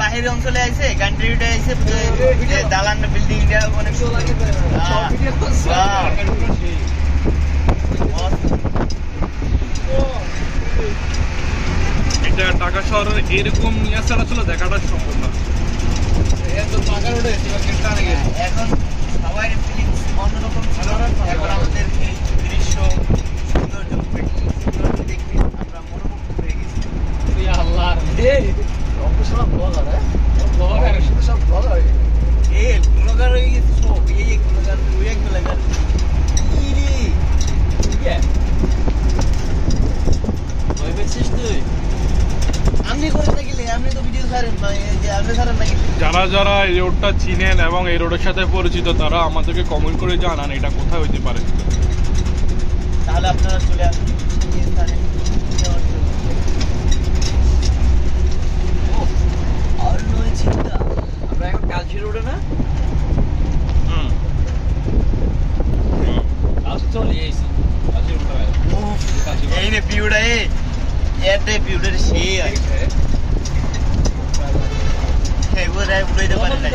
বাহির অঞ্চলে আইছে কান্ট্রিতে আইছে দালান বিল্ডিং অনেক এটা ঢাকা শহরের এরকম ইয়াসার আসলে দেখাটা সম্ভব না। এখন সবাই ফিলিংস অন্যরকম ছিল। এখন আমাদের এই দৃশ্য সৌন্দর্য দেখে আমরা মনোমুগ্ধ হয়ে গেছি। ব্লগার হয়ে গেছে সব, এই ব্লগার ওই এক ব্লগার আপনি করে থাকলে আপনি তো ভিডিও ছাড়েন না, যে আপনি ছাড়েন নাকি? যারা যারা এই রোডটা চিনেন এবং এই রোডের সাথে পরিচিত তারা আমাদেরকে কমেন্ট করে জানান এটা কোথায় হইতে পারে। তাহলে আপনারা চলে আসুন এই স্থানে। আর নয় চিন্তা, আমরা এখন কালচি রোডে না? এই রে ভিউটা, এতে ভিউটার সেই আছে। হ্যাঁ বোধহয় উড়াইতে পারে না।